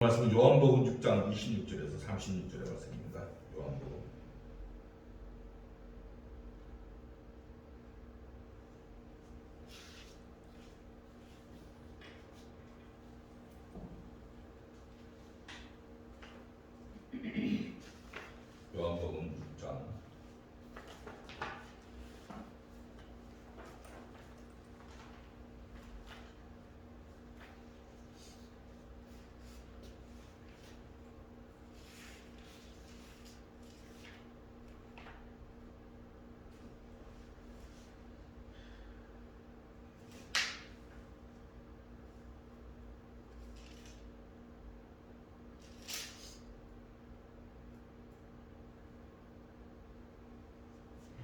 말씀은 요한복음 6장 26절에서 36절의 말씀입니다. 요한복음. 요한복음 6장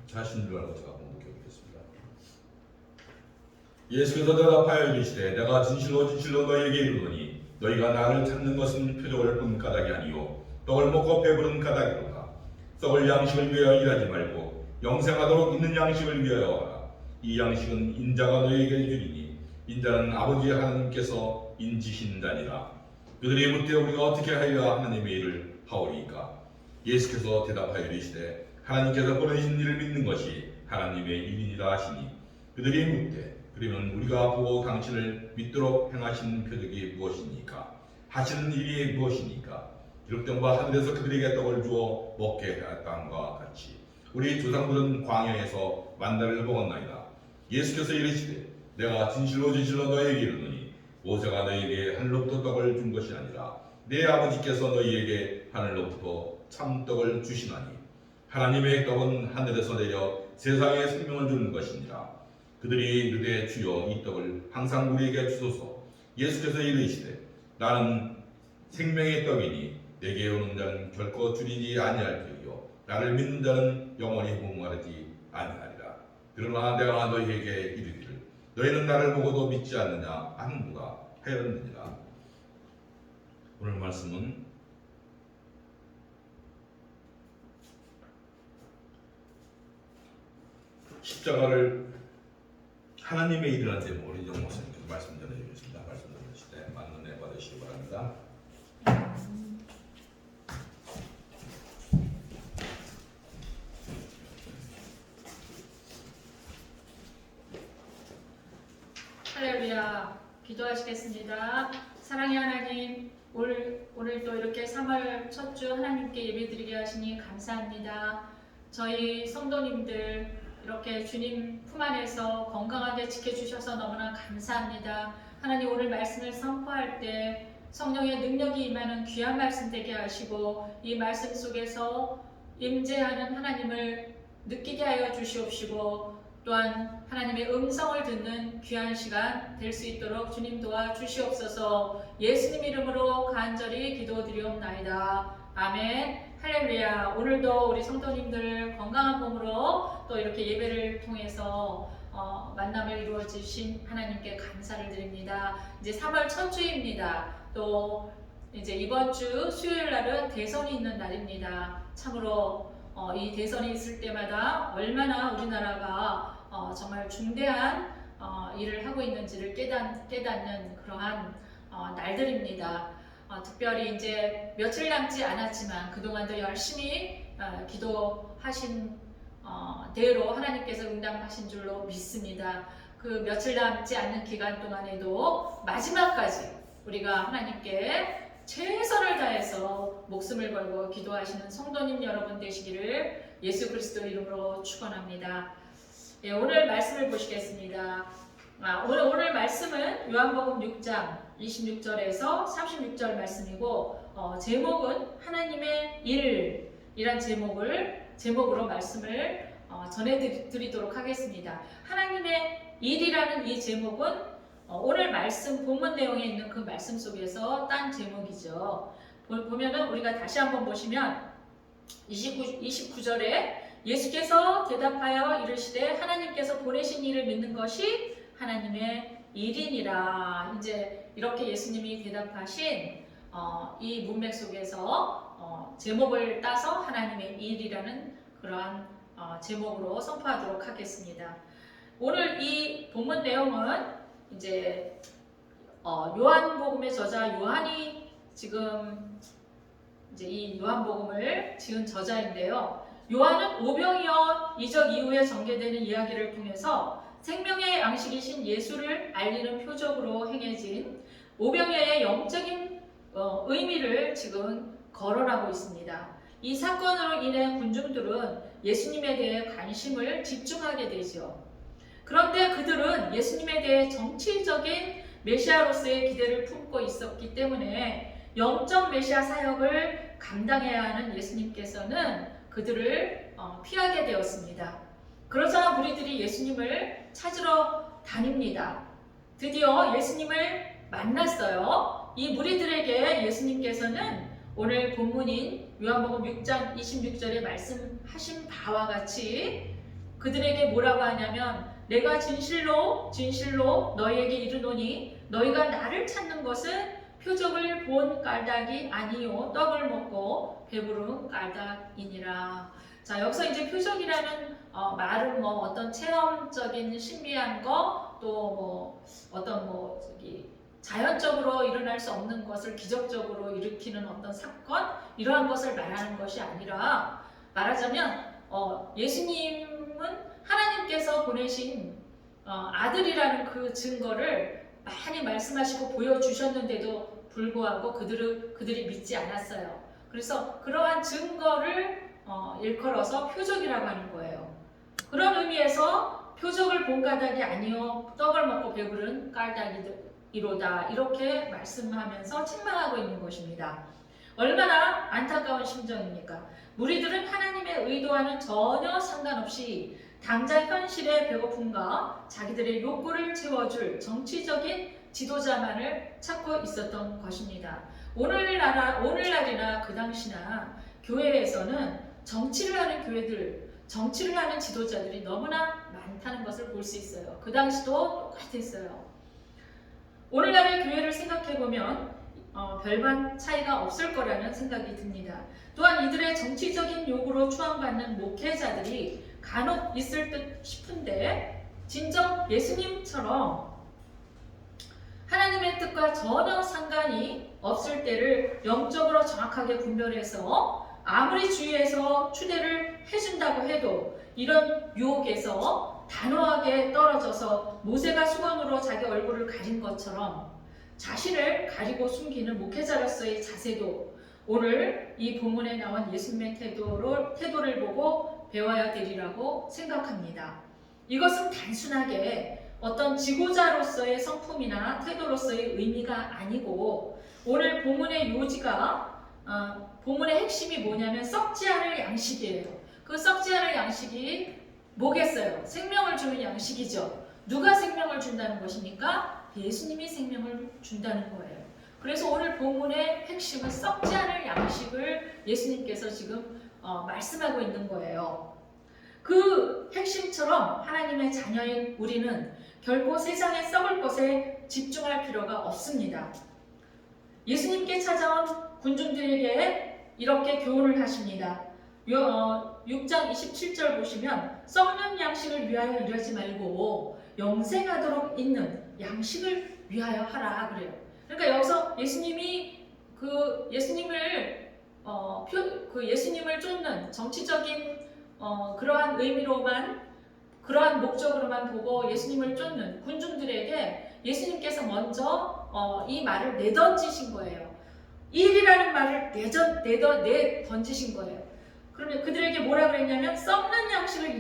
자신을 알고 제가 공독해보겠습니다. 예수께서 대답하여 이르시되 내가 진실로 진실로 너희에게 이르노니 너희가 나를 찾는 것은 표적을 본 까닭이 아니요 떡을 먹고 배부른 까닭이로다. 썩을 양식을 위하여 일하지 말고 영생하도록 있는 양식을 위하여 하라. 이 양식은 인자가 너희에게 주리니 인자는 아버지 하나님께서 인지신다니라. 그들이 묻되 우리가 어떻게 하여야 하나님의 일을 하오리이까. 예수께서 대답하여 이르시되 하나님께서 보내신 이를 믿는 것이 하나님의 일이니라 하시니 그들이 묻되 그러면 우리가 보고 당신을 믿도록 행하신 표적이 무엇이니까 하시는 일이 무엇이니까 기록된 바 하늘에서 그들에게 떡을 주어 먹게 하였다함과 같이 우리 조상들은 광야에서 만나를 먹었나이다. 예수께서 이르시되 내가 진실로 진실로 너희에게 이르노니 모세가 너희에게 하늘로부터 떡을 준 것이 아니라 내 아버지께서 너희에게 하늘로부터 참떡을 주시나니 하나님의 떡은 하늘에서 내려 세상에 생명을 주는 것이니라. 그들이 이르되 주여 이 떡을 항상 우리에게 주소서. 예수께서 이르시되 나는 생명의 떡이니 내게 오는 자는 결코 줄이지 아니할 터이요 나를 믿는 자는 영원히 목마르지 아니하리라. 그러나 내가 너희에게 이르기를 너희는 나를 보고도 믿지 않느냐 하는구나 하였느니라. 오늘 말씀은 십자가를 하나님의 일이라는 제목으로 이정 목사님께서 말씀 전해주셨습니다. 말씀 전해주실 때 많은 은혜 받으시기 바랍니다. 할렐루야. 기도하시겠습니다. 사랑의 하나님, 오늘 또 이렇게 3월 첫 주 하나님께 예배드리게 하시니 감사합니다. 저희 성도님들 이렇게 주님 품 안에서 건강하게 지켜주셔서 너무나 감사합니다. 하나님, 오늘 말씀을 선포할 때 성령의 능력이 임하는 귀한 말씀 되게 하시고 이 말씀 속에서 임재하는 하나님을 느끼게 하여 주시옵시고 또한 하나님의 음성을 듣는 귀한 시간 될 수 있도록 주님 도와주시옵소서. 예수님 이름으로 간절히 기도드리옵나이다. 아멘. 할렐루야. 오늘도 우리 성도님들 건강한 몸으로 또 이렇게 예배를 통해서 만남을 이루어 주신 하나님께 감사를 드립니다. 이제 3월 첫 주입니다. 또 이제 이번 주 수요일 날은 대선이 있는 날입니다. 참으로 이 대선이 있을 때마다 얼마나 우리나라가 정말 중대한 일을 하고 있는지를 깨닫는 그러한 날들입니다. 특별히 이제 며칠 남지 않았지만 그동안도 열심히 기도하신 대로 하나님께서 응답하신 줄로 믿습니다. 그 며칠 남지 않는 기간 동안에도 마지막까지 우리가 하나님께 최선을 다해서 목숨을 걸고 기도하시는 성도님 여러분 되시기를 예수 그리스도 이름으로 축원합니다. 예, 오늘 말씀을 보시겠습니다. 오늘 말씀은 요한복음 6장 26절에서 36절 말씀이고 제목은 하나님의 일이란 제목으로 말씀을 전해드리도록 하겠습니다. 하나님의 일이라는 이 제목은 오늘 말씀 본문 내용에 있는 그 말씀 속에서 딴 제목이죠. 보면은 우리가 다시 한번 보시면 29절에 예수께서 대답하여 이르시되 하나님께서 보내신 이를 믿는 것이 하나님의 일이니라. 이제 이렇게 예수님이 대답하신 이 문맥 속에서 제목을 따서 하나님의 일이라는 그러한 제목으로 선포하도록 하겠습니다. 오늘 이 본문 내용은 이제 요한복음의 저자 요한이 지금 이제 이 요한복음을 지은 저자인데요. 요한은 오병이어 이적 이후에 전개되는 이야기를 통해서 생명의 양식이신 예수를 알리는 표적으로 행해진 오병이어의 영적인 의미를 지금 거론하고 있습니다. 이 사건으로 인해 군중들은 예수님에 대해 관심을 집중하게 되죠. 그런데 그들은 예수님에 대해 정치적인 메시아로서의 기대를 품고 있었기 때문에 영적 메시아 사역을 감당해야 하는 예수님께서는 그들을 피하게 되었습니다. 그러자 무리들이 예수님을 찾으러 다닙니다. 드디어 예수님을 만났어요. 이 무리들에게 예수님께서는 오늘 본문인 요한복음 6장 26절에 말씀하신 바와 같이 그들에게 뭐라고 하냐면 내가 진실로 진실로 너희에게 이르노니 너희가 나를 찾는 것은 표적을 본 까닭이 아니요 떡을 먹고 배부른 까닭이니라. 자, 여기서 이제 표적이라는 말은 뭐 어떤 체험적인 신비한 거 또 뭐 어떤 뭐 자연적으로 일어날 수 없는 것을 기적적으로 일으키는 어떤 사건 이러한 것을 말하는 것이 아니라 말하자면 예수님은 하나님께서 보내신 아들이라는 그 증거를 많이 말씀하시고 보여주셨는데도 불구하고 그들이 믿지 않았어요. 그래서 그러한 증거를 일컬어서 표적이라고 하는 거예요. 그런 의미에서 표적을 본 까닭이 아니요 떡을 먹고 배부른 까닭이로다 이렇게 말씀하면서 책망하고 있는 것입니다. 얼마나 안타까운 심정입니까? 무리들은 하나님의 의도와는 전혀 상관없이 당장 현실의 배고픔과 자기들의 욕구를 채워줄 정치적인 지도자만을 찾고 있었던 것입니다. 오늘날이나 그 당시나 교회에서는 정치를 하는 교회들, 정치를 하는 지도자들이 너무나 많다는 것을 볼 수 있어요. 그 당시도 똑같았어요. 오늘날의 교회를 생각해보면 별반 차이가 없을 거라는 생각이 듭니다. 또한 이들의 정치적인 요구로 추앙받는 목회자들이 간혹 있을 듯 싶은데 진정 예수님처럼 하나님의 뜻과 전혀 상관이 없을 때를 영적으로 정확하게 분별해서 아무리 주위에서 추대를 해준다고 해도 이런 유혹에서 단호하게 떨어져서 모세가 수건으로 자기 얼굴을 가린 것처럼 자신을 가리고 숨기는 목회자로서의 자세도 오늘 이 본문에 나온 예수님의 태도를 보고 배워야 되리라고 생각합니다. 이것은 단순하게 어떤 지도자로서의 성품이나 태도로서의 의미가 아니고 오늘 본문의 요지가 본문의 핵심이 뭐냐면 썩지 않을 양식이에요. 그 썩지 않을 양식이 뭐겠어요? 생명을 주는 양식이죠. 누가 생명을 준다는 것입니까? 예수님이 생명을 준다는 거예요. 그래서 오늘 본문의 핵심은 썩지 않을 양식을 예수님께서 지금 말씀하고 있는 거예요. 그 핵심처럼 하나님의 자녀인 우리는 결코 세상에 썩을 것에 집중할 필요가 없습니다. 예수님께 찾아온 군중들에게 이렇게 교훈을 하십니다. 6장 27절 보시면 썩는 양식을 위하여 일하지 말고 영생하도록 있는 양식을 위하여 하라 그래요. 그러니까 여기서 예수님이 예수님을 쫓는 정치적인 그러한 의미로만 그러한 목적으로만 보고 예수님을 쫓는 군중들에게 예수님께서 먼저 이 말을 내던지신 거예요. 일이라는 말을 내던지신 거예요. 그러면 그들에게 뭐라 그랬냐면 썩는 양식을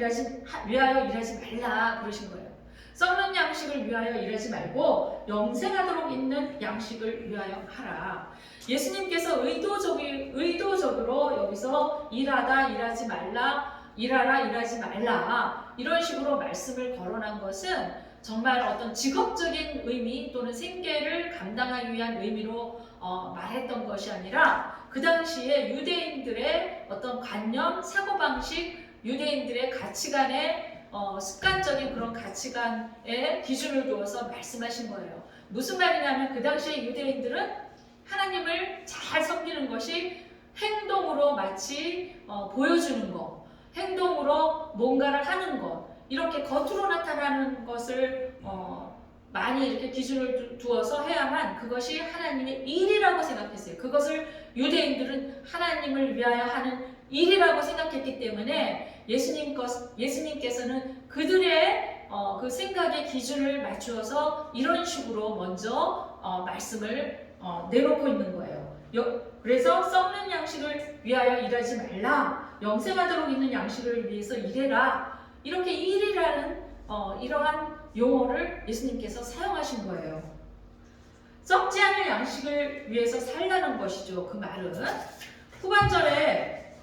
위하여 일하지 말라 그러신 거예요. 썩는 양식을 위하여 일하지 말고 영생하도록 있는 양식을 위하여 하라. 예수님께서 의도적으로 여기서 일하다 일하지 말라, 일하라 일하지 말라 이런 식으로 말씀을 거론한 것은 정말 어떤 직업적인 의미 또는 생계를 감당하기 위한 의미로 말했던 것이 아니라 그 당시에 유대인들의 어떤 관념, 사고방식, 유대인들의 가치관에 습관적인 그런 가치관에 기준을 두어서 말씀하신 거예요. 무슨 말이냐면 그 당시에 유대인들은 하나님을 잘 섬기는 것이 행동으로 마치 보여주는 것, 행동으로 뭔가를 하는 것, 이렇게 겉으로 나타나는 것을 많이 이렇게 기준을 두어서 해야만 그것이 하나님의 일이라고 생각했어요. 그것을 유대인들은 하나님을 위하여 하는 일이라고 생각했기 때문에 예수님께서는 그들의 그 생각의 기준을 맞추어서 이런 식으로 먼저 말씀을 내놓고 있는 거예요. 그래서 썩는 양식을 위하여 일하지 말라. 영생하도록 있는 양식을 위해서 일해라. 이렇게 일이라는 이러한 용어를 예수님께서 사용하신 거예요. 썩지 않을 양식을 위해서 살라는 것이죠. 그 말은 후반절에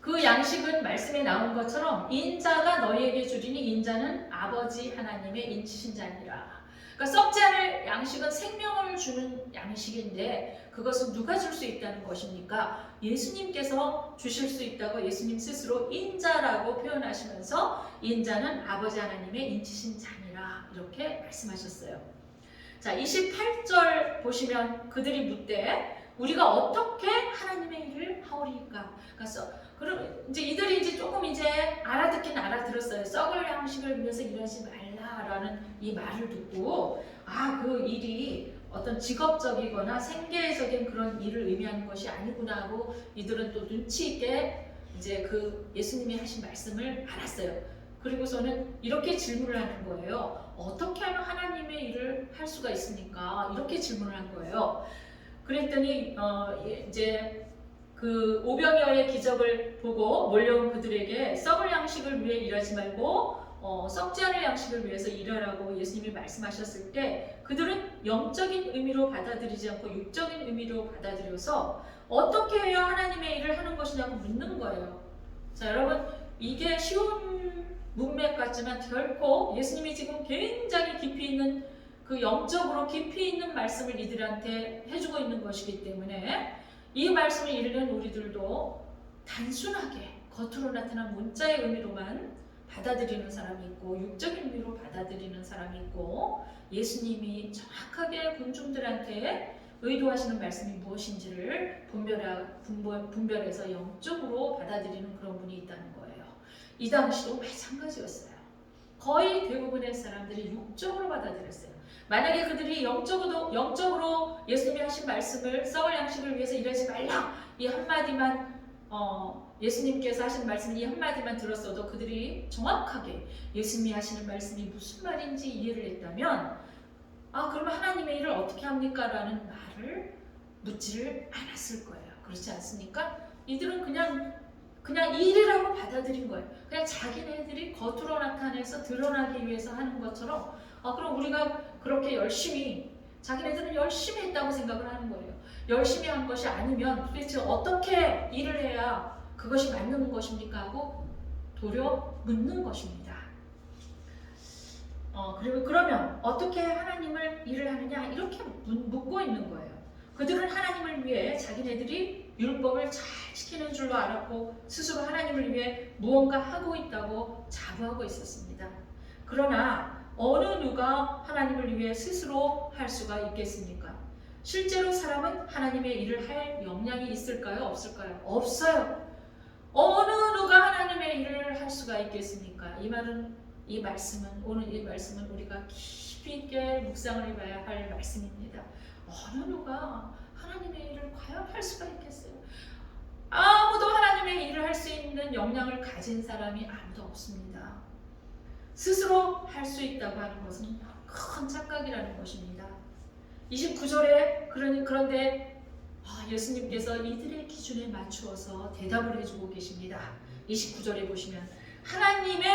그 양식은 말씀에 나온 것처럼 인자가 너희에게 주리니 인자는 아버지 하나님의 인치신 자니라. 그러니까 썩지 않을 양식은 생명을 주는 양식인데 그것은 누가 줄 수 있다는 것입니까? 예수님께서 주실 수 있다고 예수님 스스로 인자라고 표현하시면서 인자는 아버지 하나님의 인치신 자니라 이렇게 말씀하셨어요. 자, 28절 보시면 그들이 묻되 우리가 어떻게 하나님의 일을 하오리까? 그럼 이제 이들이 이제 조금 이제 알아듣긴 알아들었어요. 썩을 양식을 위해서 일하지 말라라는 이 말을 듣고 그 일이 어떤 직업적이거나 생계적인 그런 일을 의미하는 것이 아니구나 하고 이들은 또 눈치 있게 이제 그 예수님이 하신 말씀을 알았어요. 그리고서는 이렇게 질문을 하는 거예요. 어떻게 하면 하나님의 일을 할 수가 있습니까? 이렇게 질문을 한 거예요. 그랬더니 이제 그 오병이어의 기적을 보고 몰려온 그들에게 썩을 양식을 위해 일하지 말고 썩지 않을 양식을 위해서 일하라고 예수님이 말씀하셨을 때 그들은 영적인 의미로 받아들이지 않고 육적인 의미로 받아들여서 어떻게 해야 하나님의 일을 하는 것이냐고 묻는 거예요. 자, 여러분 이게 쉬운 문맥 같지만 결코 예수님이 지금 굉장히 깊이 있는 그 영적으로 깊이 있는 말씀을 이들한테 해주고 있는 것이기 때문에 이 말씀을 읽는 우리들도 단순하게 겉으로 나타난 문자의 의미로만 받아들이는 사람이 있고 육적인 의미로 받아들이는 사람이 있고 예수님이 정확하게 군중들한테 의도하시는 말씀이 무엇인지를 분별해서 영적으로 받아들이는 그런 분이 있다는 거예요. 이 당시도 마찬가지였어요. 거의 대부분의 사람들이 육적으로 받아들였어요. 만약에 그들이 영적으로 예수님이 하신 말씀을 썩을 양식을 위해서 일하지 말라 이 한마디만 예수님께서 하신 말씀 이 한마디만 들었어도 그들이 정확하게 예수님이 하시는 말씀이 무슨 말인지 이해를 했다면 그러면 하나님의 일을 어떻게 합니까? 라는 말을 묻지를 않았을 거예요. 그렇지 않습니까? 이들은 그냥 일이라고 받아들인 거예요. 그냥 자기네들이 겉으로 나타내서 드러나기 위해서 하는 것처럼 그럼 우리가 그렇게 자기네들은 열심히 했다고 생각을 하는 거예요. 열심히 한 것이 아니면 도대체 어떻게 일을 해야 그것이 맞는 것입니까? 하고 도려 묻는 것입니다. 그러면 어떻게 하나님을 일을 하느냐? 이렇게 묻고 있는 거예요. 그들은 하나님을 위해 자기네들이 율법을 잘 지키는 줄로 알았고 스스로 하나님을 위해 무언가 하고 있다고 자부하고 있었습니다. 그러나 어느 누가 하나님을 위해 스스로 할 수가 있겠습니까? 실제로 사람은 하나님의 일을 할 역량이 있을까요? 없을까요? 없어요. 어느 누가 하나님의 일을 할 수가 있겠습니까? 이 말씀은 우리가 깊이 있게 묵상을 해봐야 할 말씀입니다. 어느 누가 하나님의 일을 과연 할 수가 있겠어요? 아무도 하나님의 일을 할 수 있는 역량을 가진 사람이 아무도 없습니다. 스스로 할 수 있다고 하는 것은 큰 착각이라는 것입니다. 29절에 그런데 예수님께서 이들의 기준에 맞추어서 대답을 해주고 계십니다. 29절에 보시면 하나님의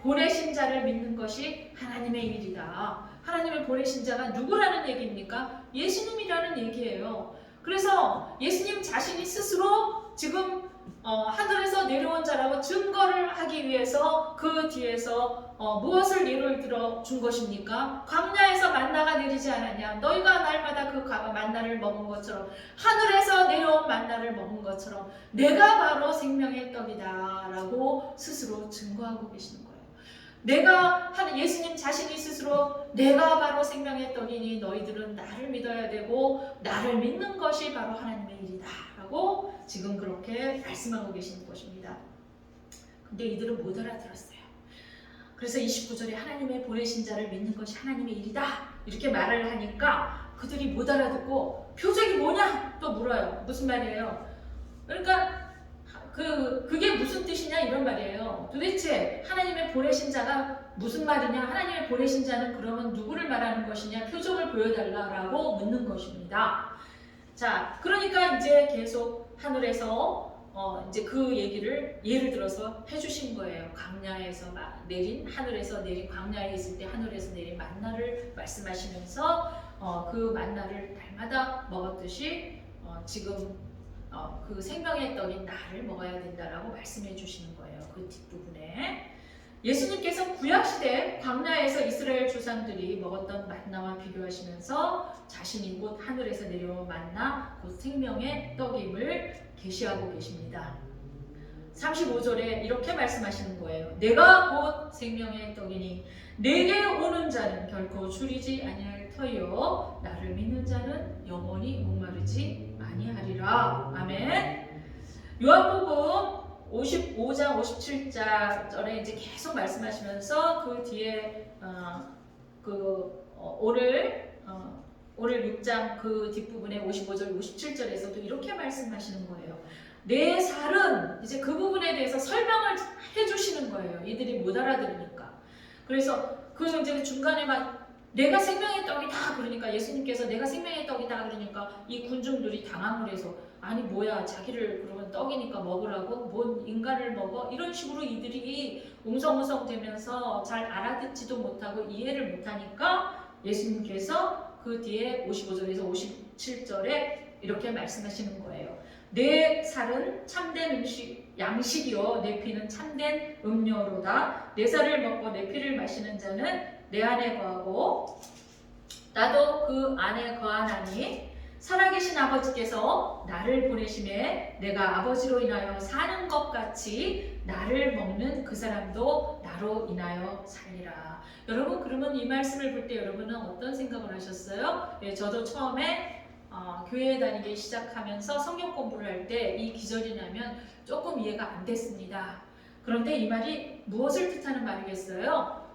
보내신 자를 믿는 것이 하나님의 일이다. 하나님의 보내신 자가 누구라는 얘기입니까? 예수님이라는 얘기예요. 그래서 예수님 자신이 스스로 지금 하늘에서 내려온 자라고 증거를 하기 위해서 그 뒤에서 무엇을 예를 들어 준 것입니까? 광야에서 만나가 내리지 않았냐? 너희가 날마다 그 만나를 먹은 것처럼 하늘에서 내려온 만나를 먹은 것처럼 내가 바로 생명의 떡이다 라고 스스로 증거하고 계시는 거예요. 예수님 자신이 스스로 내가 바로 생명의 떡이니 너희들은 나를 믿어야 되고 나를 믿는 것이 바로 하나님의 일이다 라고 지금 그렇게 말씀하고 계시는 것입니다. 근데 이들은 못 알아들었어요. 그래서 29절에 하나님의 보내신 자를 믿는 것이 하나님의 일이다 이렇게 말을 하니까 그들이 못 알아듣고 표적이 뭐냐 또 물어요. 무슨 말이에요? 그러니까 그게 무슨 뜻이냐 이런 말이에요. 도대체 하나님의 보내신 자가 무슨 말이냐, 하나님의 보내신 자는 그러면 누구를 말하는 것이냐, 표적을 보여달라고 묻는 것입니다. 자, 그러니까 이제 계속 하늘에서 이제 그 얘기를 예를 들어서 해주신 거예요. 광야에서 내린, 하늘에서 내린, 광야에 있을 때 하늘에서 내린 만나를 말씀하시면서 그 만나를 날마다 먹었듯이 지금 그 생명의 떡인 나를 먹어야 된다라고 말씀해 주시는 거예요. 그 뒷부분에 예수님께서 구약시대 광야에서 이스라엘 조상들이 먹었던 만나와 비교하시면서 자신이 곧 하늘에서 내려온 만나 곧 생명의 떡임을 계시하고 계십니다. 35절에 이렇게 말씀하시는 거예요. 내가 곧 생명의 떡이니 내게 오는 자는 결코 줄이지 아니할 터이요 나를 믿는 자는 영원히 목마르지 아니하리라. 아멘. 요한복음 55장 57절에 이제 계속 말씀하시면서 그 뒤에 오늘 6장 그 뒷부분에 55절 57절에서도 이렇게 말씀하시는 거예요. 내 살은 이제 그 부분에 대해서 설명을 해주시는 거예요. 이들이 못 알아들으니까. 그래서 그 이제 중간에 막 내가 생명의 떡이다 그러니까 예수님께서 내가 생명의 떡이다 그러니까 이 군중들이 당황을 해서 아니 뭐야 자기를 그러면 떡이니까 먹으라고 뭔 인간을 먹어 이런 식으로 이들이 웅성웅성 되면서 잘 알아듣지도 못하고 이해를 못하니까 예수님께서 그 뒤에 55절에서 57절에 이렇게 말씀하시는 거예요. 내 살은 참된 양식이요 내 피는 참된 음료로다. 내 살을 먹고 내 피를 마시는 자는 내 안에 거하고 나도 그 안에 거하나니 살아계신 아버지께서 나를 보내심에 내가 아버지로 인하여 사는 것 같이 나를 먹는 그 사람도 나로 인하여 살리라. 여러분 그러면 이 말씀을 볼 때 여러분은 어떤 생각을 하셨어요? 예, 저도 처음에 교회에 다니기 시작하면서 성경 공부를 할 때 이 기절이 나면 조금 이해가 안 됐습니다. 그런데 이 말이 무엇을 뜻하는 말이겠어요?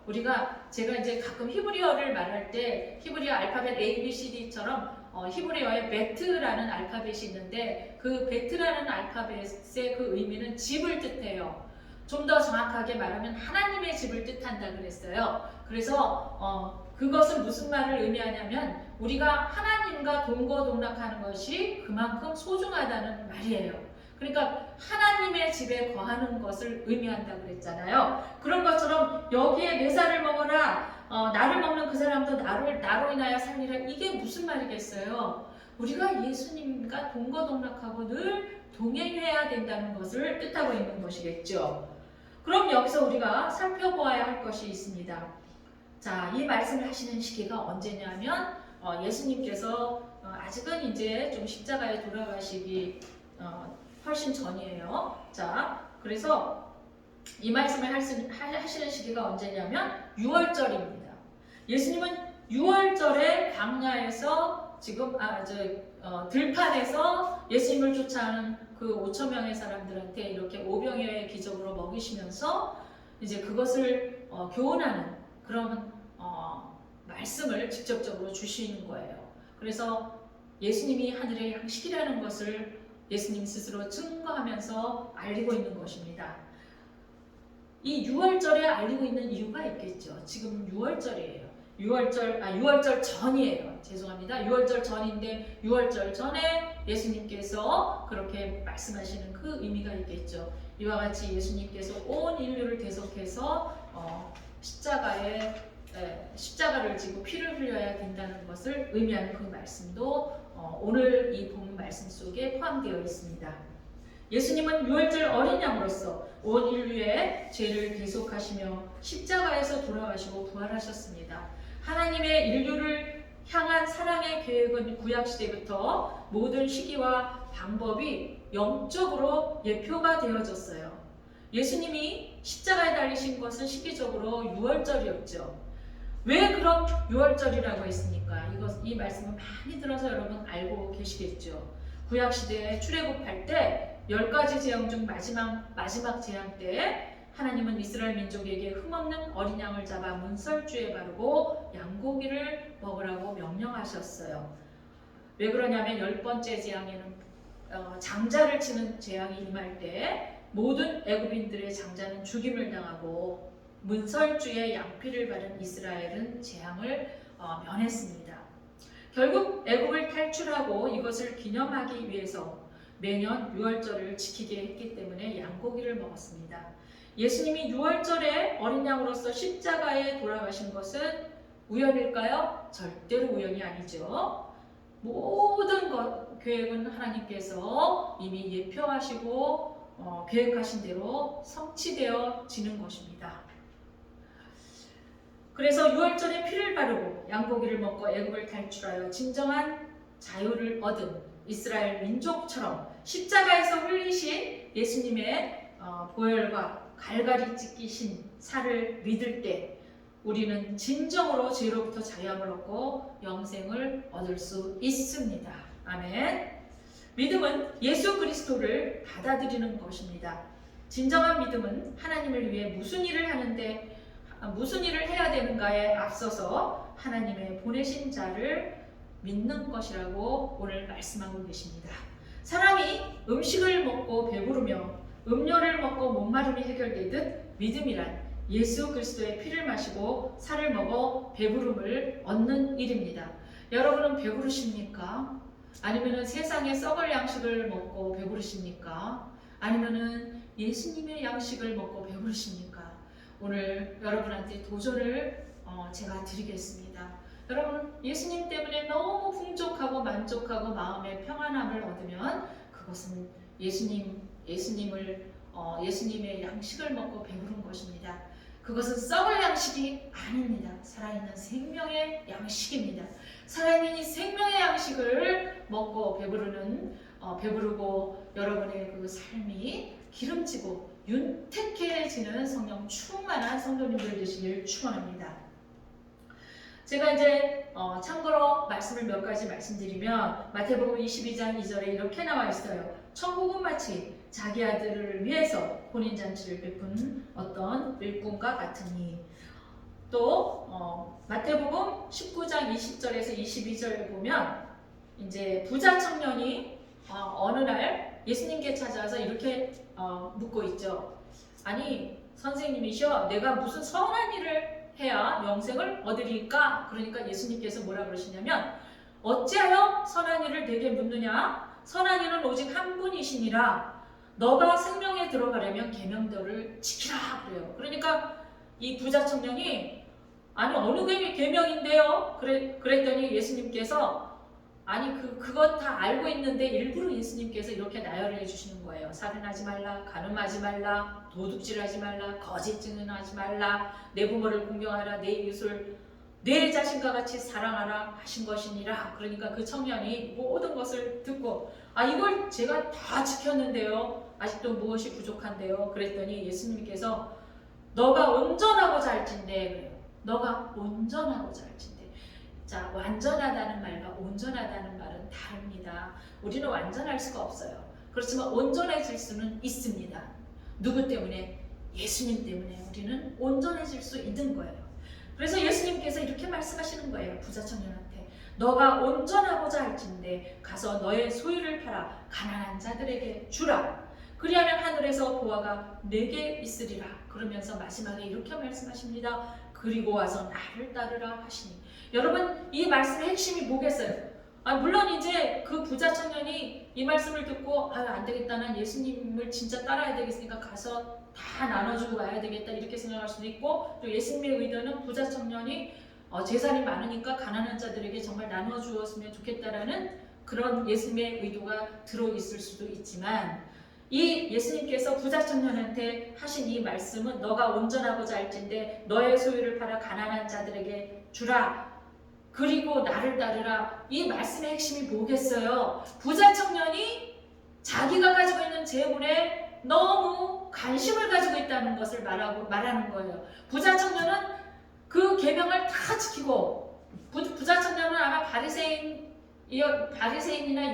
제가 이제 가끔 히브리어를 말할 때 히브리어 알파벳 A, B, C, D처럼 히브리어에 베트라는 알파벳이 있는데 그 베트라는 알파벳의 그 의미는 집을 뜻해요. 좀 더 정확하게 말하면 하나님의 집을 뜻한다 그랬어요. 그래서 그것은 무슨 말을 의미하냐면 우리가 하나님과 동거동락하는 것이 그만큼 소중하다는 말이에요. 그러니까 하나님의 집에 거하는 것을 의미한다 그랬잖아요. 그런 것처럼 여기에 내 살을 먹어라. 나를 먹는 그 사람도 나로 인하여 살리라. 이게 무슨 말이겠어요? 우리가 예수님과 동거동락하고 늘 동행해야 된다는 것을 뜻하고 있는 것이겠죠. 그럼 여기서 우리가 살펴보아야 할 것이 있습니다. 자, 이 말씀을 하시는 시기가 언제냐면 예수님께서 아직은 이제 좀 십자가에 돌아가시기 훨씬 전이에요. 자, 그래서 이 말씀을 하시는 시기가 언제냐면 6월절입니다. 예수님은 6월절에 광야에서 지금 들판에서 예수님을 쫓아하는 그 5,000명의 사람들한테 이렇게 오병이어의 기적으로 먹이시면서 이제 그것을 교훈하는 그런 말씀을 직접적으로 주시는 거예요. 그래서 예수님이 하늘의 양식이라는 것을 예수님 스스로 증거하면서 알리고 있는 것입니다. 이 6월절에 알리고 있는 이유가 있겠죠. 지금 6월절이에요. 6월절 전이에요. 죄송합니다. 6월절 전인데 6월절 전에 예수님께서 그렇게 말씀하시는 그 의미가 있겠죠. 이와 같이 예수님께서 온 인류를 대속해서 십자가를 지고 피를 흘려야 된다는 것을 의미하는 그 말씀도 오늘 이 본문 말씀 속에 포함되어 있습니다. 예수님은 6월절 어린 양으로서 온 인류의 죄를 대속하시며 십자가에서 돌아가시고 부활하셨습니다. 하나님의 인류를 향한 사랑의 계획은 구약시대부터 모든 시기와 방법이 영적으로 예표가 되어졌어요. 예수님이 십자가에 달리신 것은 시기적으로 6월절이었죠. 왜 그럼 6월절이라고 했습니까? 이 말씀을 많이 들어서 여러분 알고 계시겠죠. 구약시대에 출애굽할 때 10가지 재앙 중 마지막 재앙 때 하나님은 이스라엘 민족에게 흠없는 어린 양을 잡아 문설주에 바르고 양고기를 먹으라고 명령하셨어요. 왜 그러냐면 10번째 재앙에는 장자를 치는 재앙이 임할 때 모든 애굽인들의 장자는 죽임을 당하고 문설주에 양피를 바른 이스라엘은 재앙을 면했습니다. 결국 애굽을 탈출하고 이것을 기념하기 위해서 매년 유월절을 지키게 했기 때문에 양고기를 먹었습니다. 예수님이 유월절에 어린 양으로서 십자가에 돌아가신 것은 우연일까요? 절대로 우연이 아니죠. 모든 계획은 하나님께서 이미 예표하시고 계획하신 대로 성취되어지는 것입니다. 그래서 유월절에 피를 바르고 양고기를 먹고 애굽을 탈출하여 진정한 자유를 얻은 이스라엘 민족처럼 십자가에서 흘리신 예수님의 보혈과 갈갈이 찢기신 살을 믿을 때 우리는 진정으로 죄로부터 자유함을 얻고 영생을 얻을 수 있습니다. 아멘. 믿음은 예수 그리스도를 받아들이는 것입니다. 진정한 믿음은 하나님을 위해 무슨 일을 해야 되는가에 앞서서 하나님의 보내신 자를 믿는 것이라고 오늘 말씀하고 계십니다. 사람이 음식을 먹고 배부르며 음료를 먹고 목마름이 해결되듯 믿음이란 예수 그리스도의 피를 마시고 살을 먹어 배부름을 얻는 일입니다. 여러분은 배부르십니까? 아니면 세상의 썩을 양식을 먹고 배부르십니까? 아니면 예수님의 양식을 먹고 배부르십니까? 오늘 여러분한테 도전을 제가 드리겠습니다. 여러분, 예수님 때문에 너무 풍족하고 만족하고 마음의 평안함을 얻으면 그것은 예수님의 양식을 먹고 배부른 것입니다. 그것은 썩을 양식이 아닙니다. 살아있는 생명의 양식입니다. 살아있는 이 생명의 양식을 먹고 배부르고 여러분의 그 삶이 기름지고 윤택해지는 성령 충만한 성도님들 되시길 축원합니다. 제가 이제 참고로 말씀을 몇 가지 말씀드리면 마태복음 22장 2절에 이렇게 나와 있어요. 천국은 마치 자기 아들을 위해서 혼인잔치를 베푼 어떤 일꾼과 같으니. 또 마태복음 19장 20절에서 22절 보면 이제 부자 청년이 어느 날 예수님께 찾아와서 이렇게 묻고 있죠. 아니 선생님이시여, 내가 무슨 선한 일을 해야 영생을 얻으리까? 그러니까 예수님께서 뭐라 그러시냐면 어찌하여 선한 일을 내게 묻느냐? 선한 일은 오직 한 분이시니라. 너가 생명에 들어가려면 계명들을 지키라 그래요. 그러니까 이 부자 청년이 아니 어느 계명인데요? 그랬더니 예수님께서 아니 그것 다 알고 있는데 일부러 예수님께서 이렇게 나열을 해주시는 거예요. 살인하지 말라, 간음하지 말라, 도둑질하지 말라, 거짓 증언하지 말라, 내 부모를 공경하라, 내 이웃을 내 자신과 같이 사랑하라 하신 것이니라. 그러니까 그 청년이 모든 것을 듣고 이걸 제가 다 지켰는데요, 아직도 무엇이 부족한데요? 그랬더니 예수님께서 너가 온전하고자 할진대 그래요. 너가 온전하고자 할진대. 자, 완전하다는 말과 온전하다는 말은 다릅니다. 우리는 완전할 수가 없어요. 그렇지만 온전해질 수는 있습니다. 누구 때문에? 예수님 때문에 우리는 온전해질 수 있는 거예요. 그래서 예수님께서 이렇게 말씀하시는 거예요. 부자 청년한테 너가 온전하고자 할진대 가서 너의 소유를 팔아 가난한 자들에게 주라. 그리하면 하늘에서 보화가 내게 있으리라. 그러면서 마지막에 이렇게 말씀하십니다. 그리고 와서 나를 따르라 하시니. 여러분, 이 말씀의 핵심이 뭐겠어요? 물론 이제 그 부자 청년이 이 말씀을 듣고 안 되겠다, 난 예수님을 진짜 따라야 되겠으니까 가서 다 나눠주고 와야 되겠다 이렇게 생각할 수도 있고, 또 예수님의 의도는 부자 청년이 재산이 많으니까 가난한 자들에게 정말 나눠주었으면 좋겠다라는 그런 예수님의 의도가 들어있을 수도 있지만, 이 예수님께서 부자 청년한테 하신 이 말씀은 너가 온전하고자 할진대 너의 소유를 팔아 가난한 자들에게 주라. 그리고 나를 따르라. 이 말씀의 핵심이 뭐겠어요? 부자 청년이 자기가 가지고 있는 재물에 너무 관심을 가지고 있다는 것을 말하는 거예요. 부자 청년은 그 계명을 다 지키고, 부자 청년은 아마 바리새인이나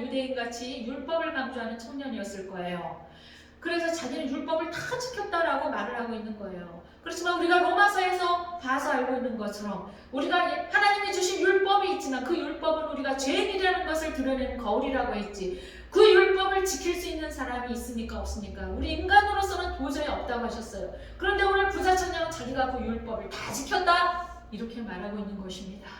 유대인 같이 율법을 강조하는 청년이었을 거예요. 그래서 자기는 율법을 다 지켰다라고 말을 하고 있는 거예요. 그렇지만 우리가 로마서에서 봐서 알고 있는 것처럼 우리가 하나님이 주신 율법이 있지만 그 율법은 우리가 죄인이라는 것을 드러내는 거울이라고 했지, 그 율법을 지킬 수 있는 사람이 있습니까? 없습니까? 우리 인간으로서는 도저히 없다고 하셨어요. 그런데 오늘 부자청년은 자기가 그 율법을 다 지켰다 이렇게 말하고 있는 것입니다.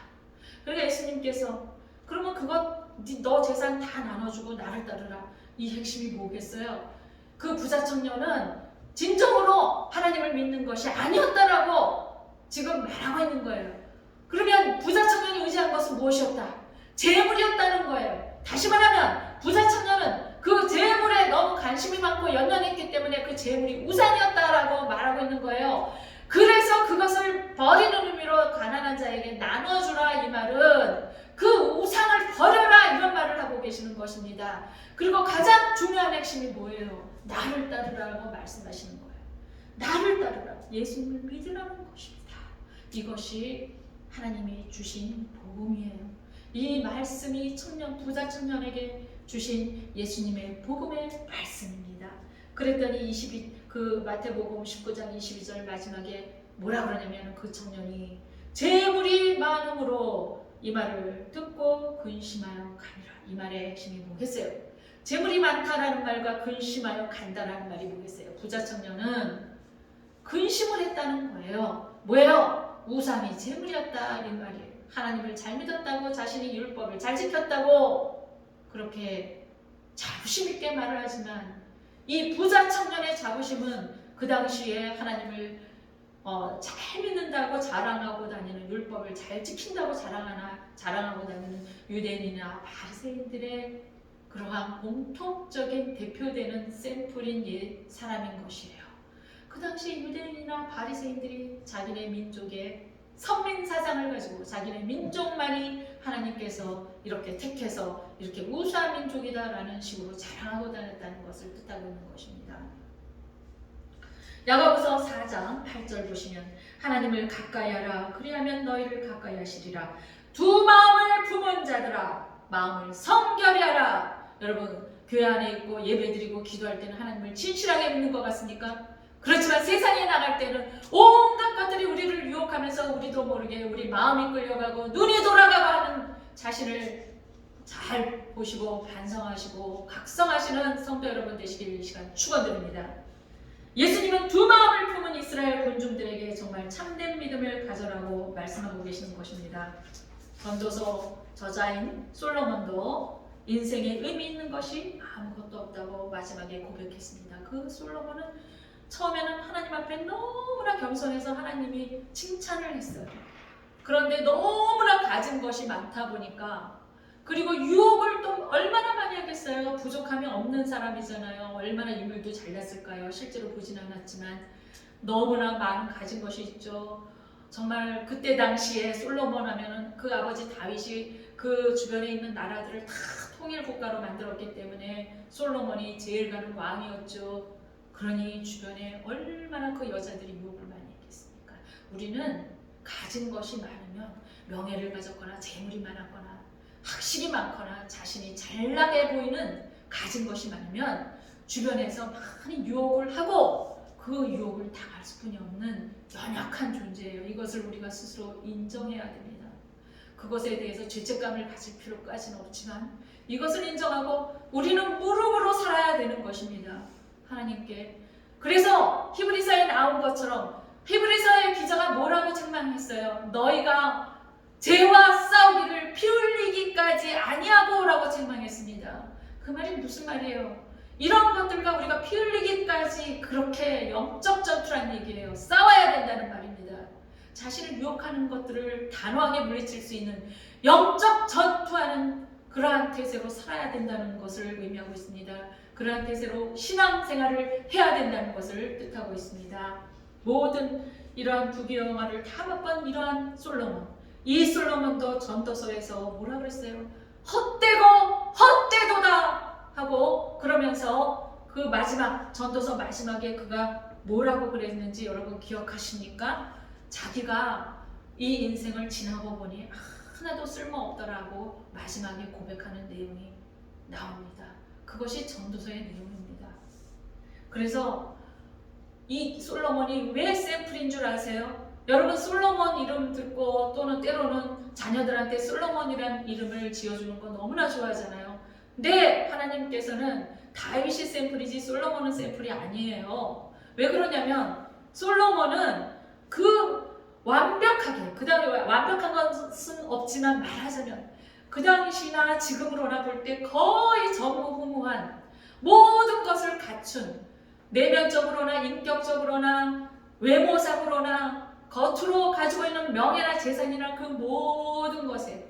그러니까 예수님께서 그러면 그것 너 재산 다 나눠주고 나를 따르라, 이 핵심이 뭐겠어요? 그 부자청년은 진정으로 하나님을 믿는 것이 아니었다라고 지금 말하고 있는 거예요. 그러면 부자청년이 의지한 것은 무엇이었다? 재물이었다는 거예요. 다시 말하면 부자청년은 그 재물에 너무 관심이 많고 연연했기 때문에 그 재물이 우상이었다라고 말하고 있는 거예요. 그래서 그것을 버리는 의미로 가난한 자에게 나눠주라, 이 말은 그 우상을 버려라 이런 말을 하고 계시는 것입니다. 그리고 가장 중요한 핵심이 뭐예요? 나를 따르라고 말씀하시는 거예요. 나를 따르라, 예수님을 믿으라는 것입니다. 이것이 하나님이 주신 복음이에요. 이 말씀이 부자청년에게 주신 예수님의 복음의 말씀입니다. 그랬더니 그 마태복음 19장 22절 마지막에 뭐라 그러냐면 그 청년이 재물이 많음으로 이 말을 듣고 근심하여 가니라. 이 말의 핵심이 뭐겠어요? 재물이 많다라는 말과 근심하여 간다라는 말이 뭐겠어요? 부자청년은 근심을 했다는 거예요. 뭐예요? 우상이 재물이었다 이 말이에요. 하나님을 잘 믿었다고, 자신이 율법을 잘 지켰다고 그렇게 자부심 있게 말을 하지만 이 부자청년의 자부심은 그 당시에 하나님을 잘 믿는다고 자랑하고 다니는, 율법을 잘 지킨다고 자랑하고 다니는 유대인이나 바리새인들의 그러한 공통적인 대표되는 샘플인 사람인 것이에요. 그 당시 유대인이나 바리새인들이 자기네 민족의 선민 사상을 가지고 자기네 민족만이 하나님께서 이렇게 택해서 이렇게 우수한 민족이다라는 식으로 자랑하고 다녔다는 것을 뜻하고 있는 것입니다. 야고보서 4장 8절 보시면 하나님을 가까이 하라, 그리하면 너희를 가까이 하시리라. 두 마음을 품은 자들아, 마음을 성결히 하라. 여러분, 교회 안에 있고 예배드리고 기도할 때는 하나님을 진실하게 믿는 것 같습니까? 그렇지만 세상에 나갈 때는 온갖 것들이 우리를 유혹하면서 우리도 모르게 우리 마음이 끌려가고 눈이 돌아가고 하는 자신을 잘 보시고 반성하시고 각성하시는 성도 여러분 되시길 이 시간 축원드립니다. 예수님은 두 마음을 품은 이스라엘 군중들에게 정말 참된 믿음을 가져라고 말씀하고 계시는 것입니다. 전도서 저자인 솔로몬도 인생에 의미 있는 것이 아무것도 없다고 마지막에 고백했습니다. 그 솔로몬은 처음에는 하나님 앞에 너무나 겸손해서 하나님이 칭찬을 했어요. 그런데 너무나 가진 것이 많다 보니까, 그리고 유혹을 또 얼마나 많이 하겠어요. 부족하면 없는 사람이잖아요. 얼마나 인물도 잘났을까요? 실제로 보진 않았지만 너무나 많은 가진 것이 있죠. 정말 그때 당시에 솔로몬 하면은 그 아버지 다윗이 그 주변에 있는 나라들을 다 통일 국가로 만들었기 때문에 솔로몬이 제일 가는 왕이었죠. 그러니 주변에 얼마나 그 여자들이 유혹을 많이 했겠습니까? 우리는 가진 것이 많으면, 명예를 가졌거나 재물이 많았거나 학식이 많거나 자신이 잘나게 보이는 가진 것이 많으면 주변에서 많이 유혹을 하고 그 유혹을 당할 수뿐이 없는 연약한 존재예요. 이것을 우리가 스스로 인정해야 됩니다. 그것에 대해서 죄책감을 가질 필요까지는 없지만 이것을 인정하고 우리는 무릎으로 살아야 되는 것입니다. 하나님께. 그래서 히브리서에 나온 것처럼 히브리서의 기자가 뭐라고 책망했어요? 너희가 죄와 싸우기를 피 흘리기까지 아니하고 라고 책망했습니다. 그 말이 무슨 말이에요? 이런 것들과 우리가 피 흘리기까지 그렇게 영적 전투란 얘기예요. 싸워야 된다는 말입니다. 자신을 유혹하는 것들을 단호하게 물리칠 수 있는 영적 전투하는 그러한 태세로 살아야 된다는 것을 의미하고 있습니다. 그러한 태세로 신앙생활을 해야 된다는 것을 뜻하고 있습니다. 모든 이러한 부귀영화를 다 맛본 이러한 솔로몬, 이 솔로몬도 전도서에서 뭐라 그랬어요? 헛되고 헛되도다 하고, 그러면서 그 마지막 전도서 마지막에 그가 뭐라고 그랬는지 여러분 기억하십니까? 자기가 이 인생을 지나고 보니 하나도 쓸모없더라고 마지막에 고백하는 내용이 나옵니다. 그것이 전도서의 내용입니다. 그래서 이 솔로몬이 왜 샘플인 줄 아세요? 여러분 솔로몬 이름 듣고 또는 때로는 자녀들한테 솔로몬이라는 이름을 지어주는 거 너무나 좋아하잖아요. 근데 하나님께서는 다윗이 샘플이지 솔로몬은 샘플이 아니에요. 왜 그러냐면 솔로몬은 그 완벽하게, 그 당시 완벽한 것은 없지만 말하자면 그 당시나 지금으로나 볼 때 거의 전무후무한 모든 것을 갖춘, 내면적으로나 인격적으로나 외모상으로나 겉으로 가지고 있는 명예나 재산이나 그 모든 것을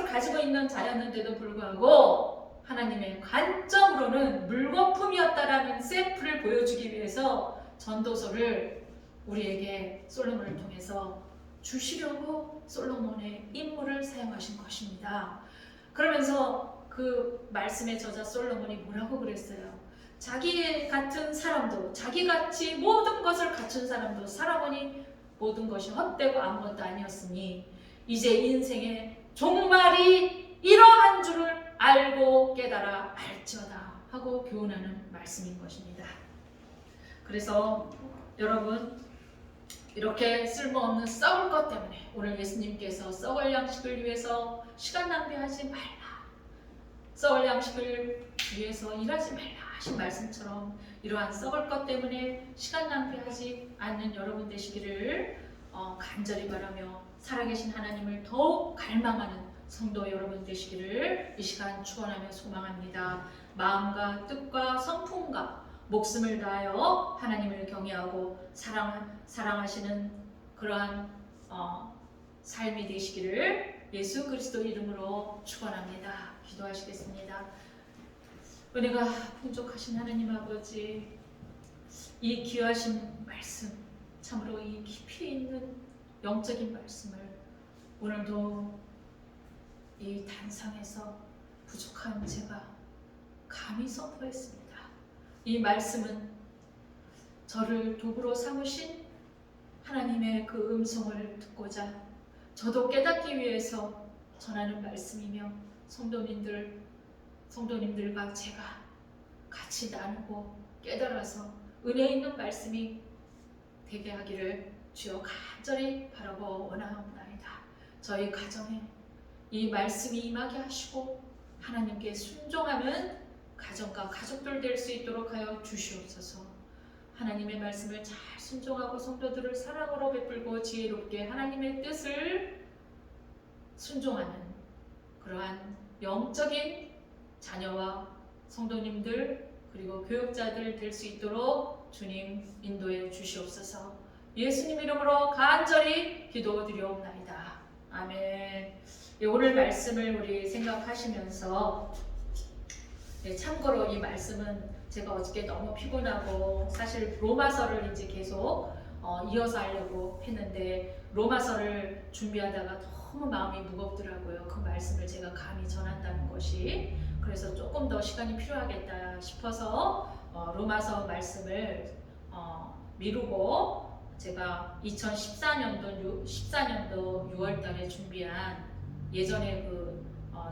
가지고 있는 자였는데도 불구하고 하나님의 관점으로는 물거품이었다라는 샘플을 보여주기 위해서 전도서를 우리에게 솔로몬을 통해서 주시려고 솔로몬의 인물을 사용하신 것입니다. 그러면서 그 말씀의 저자 솔로몬이 뭐라고 그랬어요? 자기 같은 사람도, 자기같이 모든 것을 갖춘 사람도 살아보니 모든 것이 헛되고 아무것도 아니었으니 이제 인생의 종말이 이러한 줄을 알고 깨달아 알지어다 하고 교훈하는 말씀인 것입니다. 그래서 여러분, 이렇게 쓸모없는 썩을 것 때문에 오늘 예수님께서 썩을 양식을 위해서 시간 낭비하지 말라, 썩을 양식을 위해서 일하지 말라 하신 말씀처럼 이러한 썩을 것 때문에 시간 낭비하지 않는 여러분 되시기를 간절히 바라며 살아계신 하나님을 더욱 갈망하는 성도 여러분 되시기를 이 시간 축원하며 소망합니다. 마음과 뜻과 성품과 목숨을 다하여 하나님을 경외하고 사랑하시는 그러한 삶이 되시기를 예수 그리스도 이름으로 축원합니다. 기도하시겠습니다. 은혜가 풍족하신 하나님 아버지, 이 귀하신 말씀, 참으로 이 깊이 있는 영적인 말씀을 오늘도 이 단상에서 부족한 제가 감히 선포했습니다. 이 말씀은 저를 도구로 삼으신 하나님의 그 음성을 듣고자 저도 깨닫기 위해서 전하는 말씀이며 성도님들과 제가 같이 나누고 깨달아서 은혜 있는 말씀이 되게 하기를 주여 간절히 바라고 원하옵나이다. 저희 가정에 이 말씀이 임하게 하시고 하나님께 순종하는 가정과 가족들 될 수 있도록 하여 주시옵소서. 하나님의 말씀을 잘 순종하고 성도들을 사랑으로 베풀고 지혜롭게 하나님의 뜻을 순종하는 그러한 영적인 자녀와 성도님들 그리고 교육자들 될 수 있도록 주님 인도해 주시옵소서. 예수님 이름으로 간절히 기도드리옵나이다. 아멘. 오늘 말씀을 우리 생각하시면서 참고로 이 말씀은 제가 어저께 너무 피곤하고 사실 로마서를 이제 계속 이어서 하려고 했는데 로마서를 준비하다가 너무 마음이 무겁더라고요. 그 말씀을 제가 감히 전한다는 것이. 그래서 조금 더 시간이 필요하겠다 싶어서 로마서 말씀을 미루고 제가 2014년도 6월달에 준비한 예전에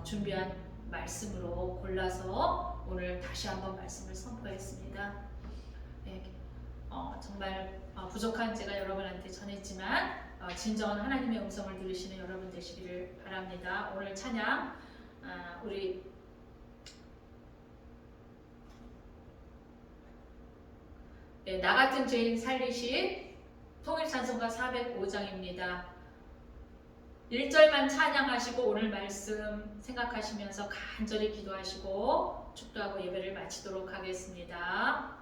준비한 말씀으로 골라서 오늘 다시 한번 말씀을 선포했습니다. 네, 정말 부족한 제가 여러분한테 전했지만 진정한 하나님의 음성을 들으시는 여러분 되시기를 바랍니다. 오늘 찬양 우리 나 같은 죄인 살리시 통일찬송가 405장입니다. 1절만 찬양하시고 오늘 말씀 생각하시면서 간절히 기도하시고 축도하고 예배를 마치도록 하겠습니다.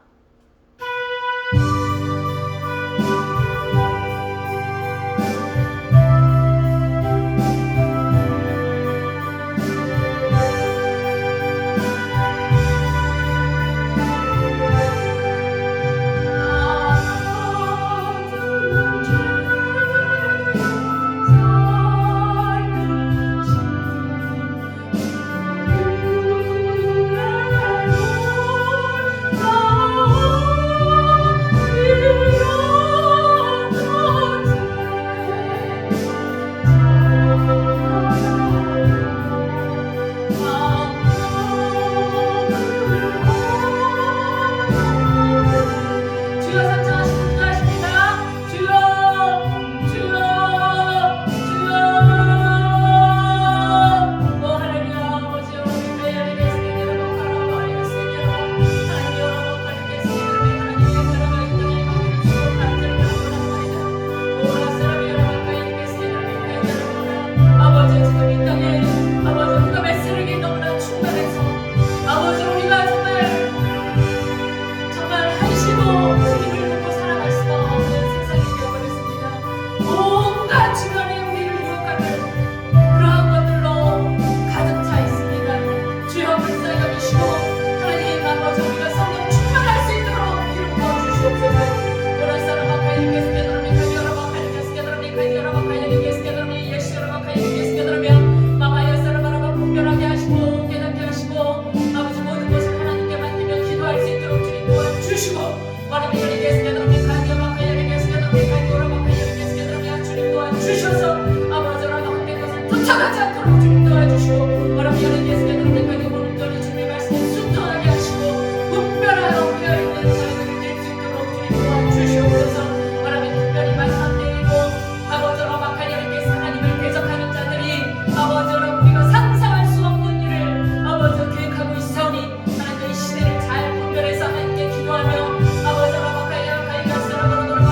주님 도와주셔서 아버지와 함께 것을 쫓아가지 않도록 주님 도와주시고 바라비아는 예수께서 우리에게 오늘도 주님의 말씀을 순종하게 하시고 분별하여 깨어있는 저희들을 낼 수 있도록 주님 도와주시옵소서. 바라비 특별히 마지막 때이고 아버지와 마카리아님께서 하나님을 대적하는 자들이 아버지와 우리가 상상할 수 없는 일을 아버지와 계획하고 있사오니 하나님의 이 시대를 잘 분별해서 하나님께 기도하며 아버지와 마카리아 가이가스라고라고라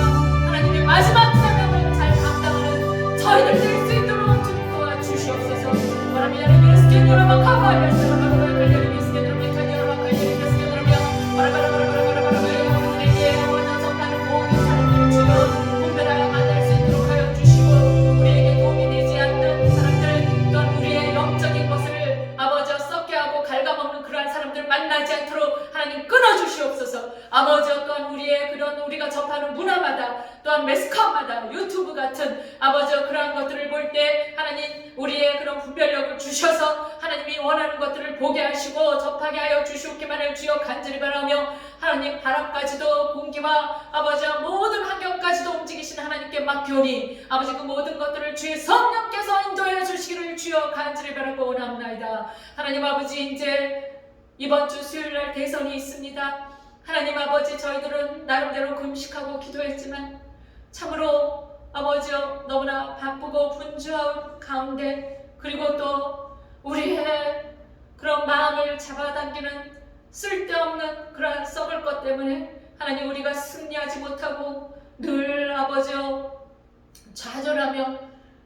하나님의 마지막 사명을 잘 감당하는 저희들 될 수 있도록 주님 도와주시옵소서. 바라비아는 예수께서로 마카바야스라고라고라 갈려는 예수께서로 메카니아로 갈려는 예수께서로 바라바라바라바라바라바라 우리에게 아버지와 접하는 모든 사람들을 주여 분별하여 만날 수 있도록 하여 주시고 우리에게 도움이 되지 않는 사람들 또한 우리의 영적인 것을 아버지와 썩게 하고 갉아먹는 그러한 사람들 만나지 않도록 하나님 끊어주시옵소서. 아버지와 또한 우리의 그런 우리가 접하는 문화마다 또한 매스컴마다 유튜브 같은 아버지와 그러한 것들을 볼 때 하나님 우리의 그런 분별력을 주셔서 하나님이 원하는 것들을 보게 하시고 접하게 하여 주시옵기만을 주여 간절히 바라며 하나님 바람까지도 공기와 아버지와 모든 환경까지도 움직이시는 하나님께 맡겨오니 아버지 그 모든 것들을 주의 성령께서 인도해 주시기를 주여 간절히 바라고 원합나이다. 하나님 아버지 이제 이번 주 수요일날 대선이 있습니다. 하나님 아버지 저희들은 나름대로 금식하고 기도했지만 참으로 아버지여 너무나 바쁘고 분주한 가운데 그리고 또 우리의 그런 마음을 잡아당기는 쓸데없는 그러한 썩을 것 때문에 하나님 우리가 승리하지 못하고 늘 아버지여 좌절하며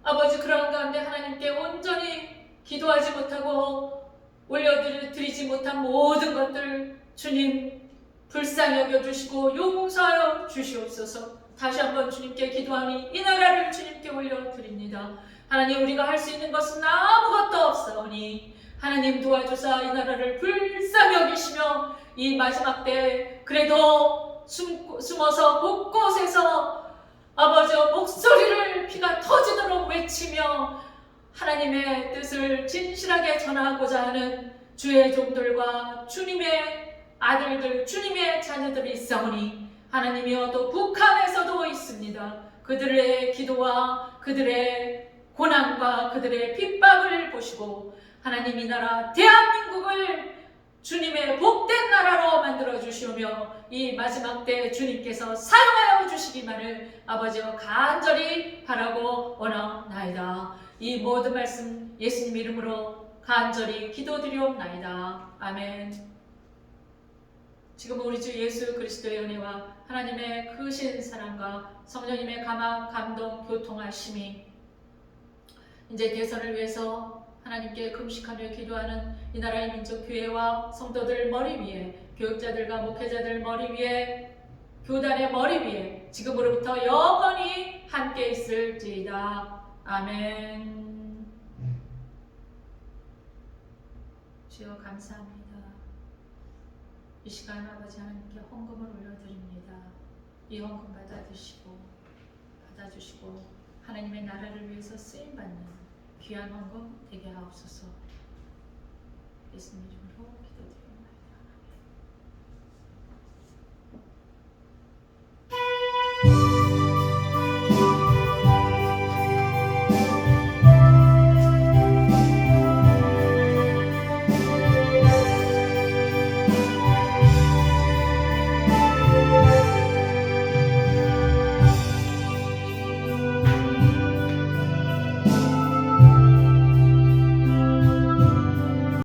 아버지 그러한 가운데 하나님께 온전히 기도하지 못하고 올려드리지 못한 모든 것들 주님 불쌍히 여겨주시고 용서하여 주시옵소서. 다시 한번 주님께 기도하니 이 나라를 주님께 올려드립니다. 하나님 우리가 할 수 있는 것은 아무것도 없사오니 하나님 도와주사 이 나라를 불쌍히 여기시며 이 마지막 때 그래도 숨어서 곳곳에서 아버지의 목소리를 피가 터지도록 외치며 하나님의 뜻을 진실하게 전하고자 하는 주의 종들과 주님의 아들들, 주님의 자녀들이 있사오니 하나님이여 또 북한에서도 있습니다. 그들의 기도와 그들의 고난과 그들의 핍박을 보시고 하나님 이 나라 대한민국을 주님의 복된 나라로 만들어 주시오며 이 마지막 때 주님께서 사용하여 주시기만을 아버지여 간절히 바라고 원하나이다. 이 모든 말씀 예수님 이름으로 간절히 기도드리옵나이다. 아멘. 지금 우리 주 예수 그리스도의 은혜와 하나님의 크신 사랑과 성령님의 감화, 감동, 교통하심이 이제 대선을 위해서 하나님께 금식하며 기도하는 이 나라의 민족교회와 성도들 머리 위에 교육자들과 목회자들 머리 위에 교단의 머리 위에 지금으로부터 영원히 함께 있을지이다. 아멘. 주여 감사합니다. 이 시간 아버지 하나님께 헌금을 올려드립니다. 이 헌금 받아주시고 하나님의 나라를 위해서 쓰임받는 귀한 헌금 되게 하옵소서. 예수님 이름으로 기도드립니다.